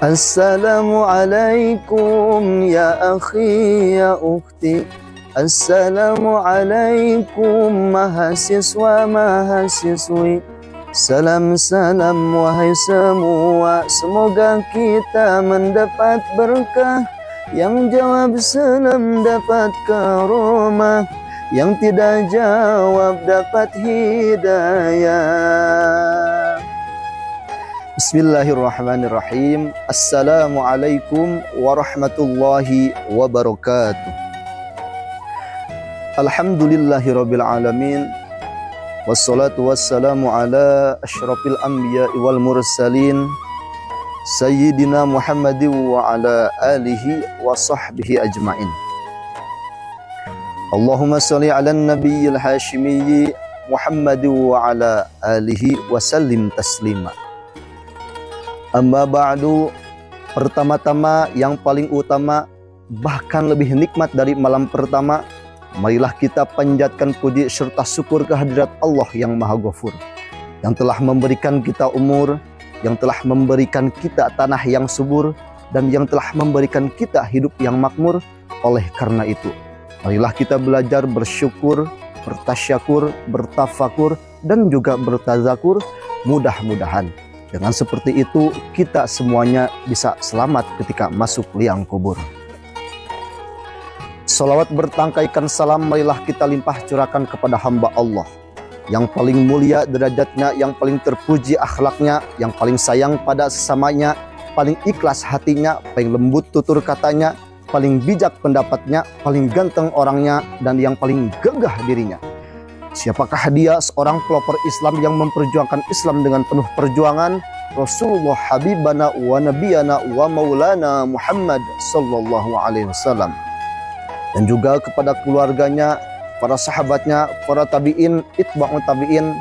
Assalamualaikum ya akhi ya ukhti. Assalamualaikum mahasiswa mahasiswi. Salam wahai semua. Semoga kita mendapat berkah. Yang jawab salam dapat karomah. Yang tidak jawab dapat hidayah. Bismillahirrahmanirrahim. Assalamualaikum warahmatullahi wabarakatuh. Alhamdulillahirabbil alamin. Wassalatu wassalamu ala asyrafil anbiya'i wal mursalin Sayyidina Muhammadin wa ala alihi wa sahbihi ajma'in. Allahumma salli ala nabiyil hashimiyyi Muhammadin wa ala alihi wa sallim taslima. Amma ba'du, pertama-tama yang paling utama, bahkan lebih nikmat dari malam pertama, marilah kita panjatkan puji serta syukur kehadirat Allah yang Maha Ghafur, yang telah memberikan kita umur, yang telah memberikan kita tanah yang subur, dan yang telah memberikan kita hidup yang makmur. Oleh karena itu, marilah kita belajar bersyukur, bertasyakur, bertafakur, dan juga bertazakur. Mudah-mudahan dengan seperti itu kita semuanya bisa selamat ketika masuk liang kubur. Salawat bertangkaikan salam marilah kita limpah curahkan kepada hamba Allah yang paling mulia derajatnya, yang paling terpuji akhlaknya, yang paling sayang pada sesamanya, paling ikhlas hatinya, paling lembut tutur katanya, paling bijak pendapatnya, paling ganteng orangnya, dan yang paling gagah dirinya. Siapakah dia? Seorang pelopor Islam yang memperjuangkan Islam dengan penuh perjuangan, Rasulullah Habibana wa Nabiyana wa Maulana Muhammad sallallahu alaihi wasallam. Dan juga kepada keluarganya, para sahabatnya, para tabi'in, itba'u tabi'in,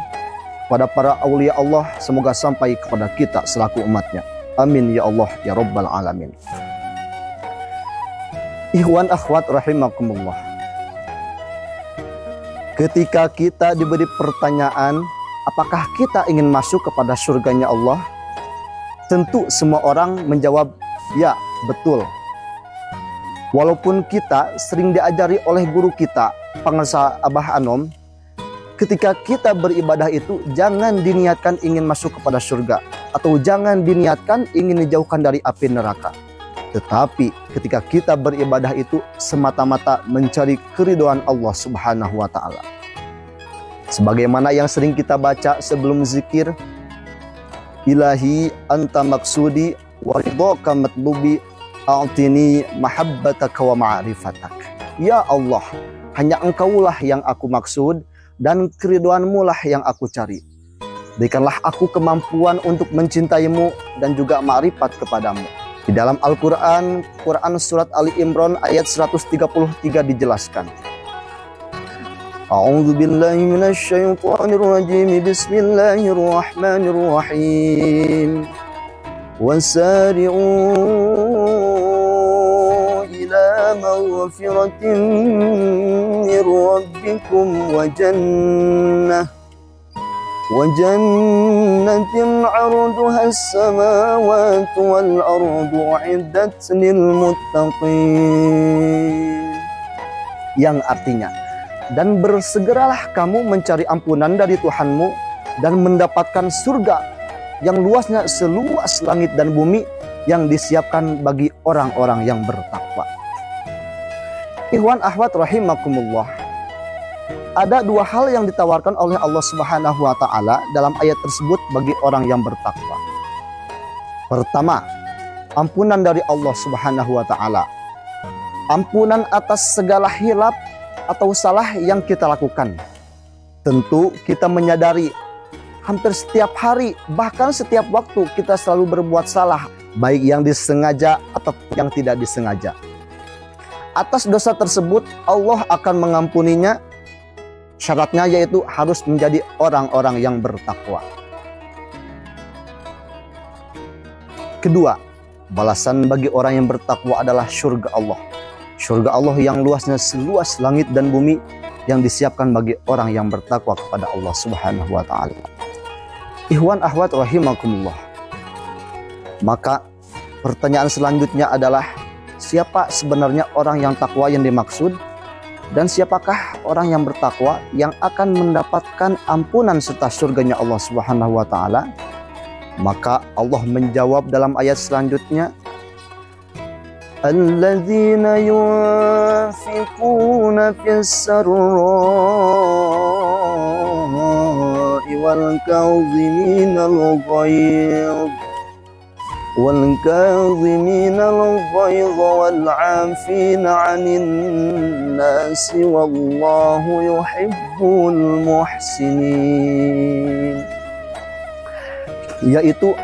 pada para awliya Allah, semoga sampai kepada kita selaku umatnya. Amin ya Allah ya Rabbal Alamin. Ikhwan akhwat rahimakumullah. Ketika kita diberi pertanyaan, apakah kita ingin masuk kepada surganya Allah? Tentu semua orang menjawab, ya, betul. Walaupun kita sering diajari oleh guru kita, Pangasa Abah Anom, ketika kita beribadah itu jangan diniatkan ingin masuk kepada surga, atau jangan diniatkan ingin dijauhkan dari api neraka. Tetapi ketika kita beribadah itu semata-mata mencari keridhaan Allah Subhanahu wa ta'ala. Sebagaimana yang sering kita baca sebelum zikir, Ilahi anta maksudi wa ridhaka matlubi a'tini mahabbataka wa ma'rifatak. Ya Allah, hanya Engkaulah yang aku maksud dan keridhaanmu lah yang aku cari. Berikanlah aku kemampuan untuk mencintaimu dan juga ma'rifat kepadamu. Di dalam Al-Quran, Quran surat Ali Imran ayat 133 dijelaskan. A'udzu billahi minasyaitonir rajim. Bismillahirrahmanirrahim. Wasari'u ila maghfiratin mir rabbikum wa jannatin 'arduha as-samawati wal ardu u'iddat lil muttaqin. Yang artinya, dan bersegeralah kamu mencari ampunan dari Tuhanmu dan mendapatkan surga yang luasnya seluas langit dan bumi, yang disiapkan bagi orang-orang yang bertakwa. Ikhwan akhwat rahimakumullah. Ada dua hal yang ditawarkan oleh Allah Subhanahu wa ta'ala dalam ayat tersebut bagi orang yang bertakwa. Pertama, ampunan dari Allah Subhanahu wa ta'ala. Ampunan atas segala hilaf atau salah yang kita lakukan. Tentu kita menyadari hampir setiap hari, bahkan setiap waktu kita selalu berbuat salah, baik yang disengaja atau yang tidak disengaja. Atas dosa tersebut Allah akan mengampuninya. Syaratnya yaitu harus menjadi orang-orang yang bertakwa. Kedua, balasan bagi orang yang bertakwa adalah surga Allah. Surga Allah yang luasnya seluas langit dan bumi, yang disiapkan bagi orang yang bertakwa kepada Allah Subhanahu wa ta'ala. Ikhwan akhwat rahimakumullah. Maka Pertanyaan selanjutnya adalah, siapa sebenarnya orang yang takwa yang dimaksud? Dan siapakah orang yang bertakwa yang akan mendapatkan ampunan serta surganya Allah Subhanahu wa taala? Maka Allah menjawab dalam ayat selanjutnya, alladzina yunfiquna fis sarra'i wal kadhimina al-ghayz والكاظمين الغيظ والعافين عن الناس والله يحب المحسنين, yaitu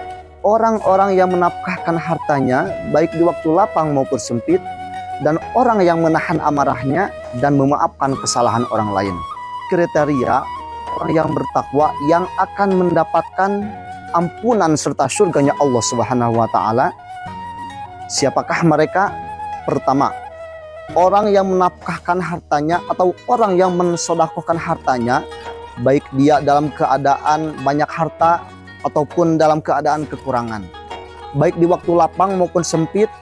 orang-orang yang menafkahkan hartanya baik di waktu lapang maupun sempit, dan orang yang menahan amarahnya dan memaafkan kesalahan orang lain. Kriteria orang yang bertakwa yang akan mendapatkan ampunan serta surganya Allah Subhanahu wa taala. Siapakah mereka? Pertama, orang yang menafkahkan hartanya atau orang yang mensedekahkan hartanya, baik dia dalam keadaan banyak harta ataupun dalam keadaan kekurangan, baik di waktu lapang maupun sempit,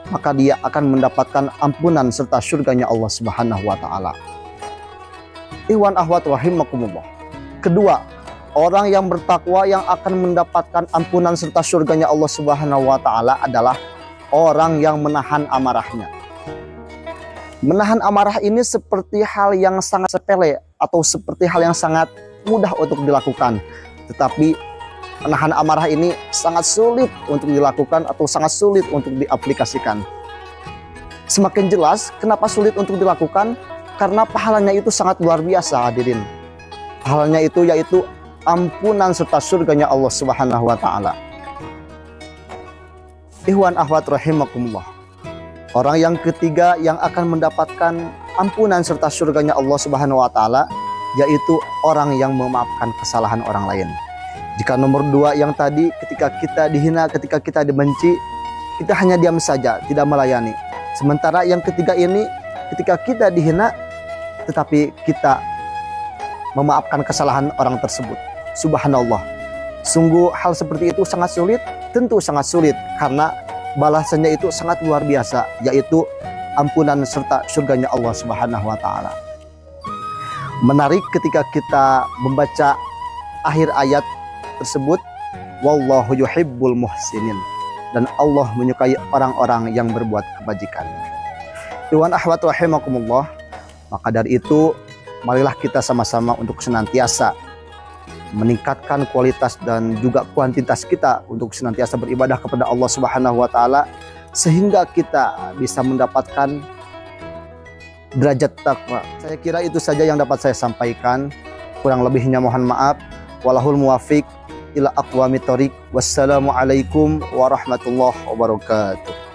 maka dia akan mendapatkan ampunan serta surganya Allah Subhanahu wa taala. Ikhwan akhwat rahimakumullah. Kedua, orang yang bertakwa yang akan mendapatkan ampunan serta surganya Allah Subhanahu wa taala adalah orang yang menahan amarahnya. Menahan amarah ini seperti hal yang sangat sepele atau seperti hal yang sangat mudah untuk dilakukan. Tetapi menahan amarah ini sangat sulit untuk dilakukan atau sangat sulit untuk diaplikasikan. Semakin jelas kenapa sulit untuk dilakukan, karena pahalanya itu sangat luar biasa, hadirin. Pahalanya itu yaitu ampunan serta surganya Allah Subhanahu wa taala. Ikhwan akhwat rahimakumullah. Orang yang ketiga yang akan mendapatkan ampunan serta surganya Allah Subhanahu wa taala yaitu orang yang memaafkan kesalahan orang lain. Jika nomor dua yang tadi, ketika kita dihina, ketika kita dibenci, kita hanya diam saja, tidak melayani. Sementara yang ketiga ini, ketika kita dihina tetapi kita memaafkan kesalahan orang tersebut. Subhanallah, sungguh hal seperti itu sangat sulit, tentu sangat sulit, karena balasannya itu sangat luar biasa, yaitu ampunan serta surganya Allah Subhanahu wa taala. Menarik ketika kita membaca akhir ayat tersebut, wallahu yuhibbul muhsinin, dan Allah menyukai orang-orang yang berbuat kebajikan. Ikhwan akhwat rahimakumullah, maka dari itu marilah kita sama-sama untuk senantiasa meningkatkan kualitas dan juga kuantitas kita untuk senantiasa beribadah kepada Allah Subhanahu wa taala, sehingga kita bisa mendapatkan derajat takwa. Saya kira itu saja yang dapat saya sampaikan. Kurang lebihnya mohon maaf. Walahul muwafiq ila aqwamit thoriq. Wassalamualaikum warahmatullahi wabarakatuh.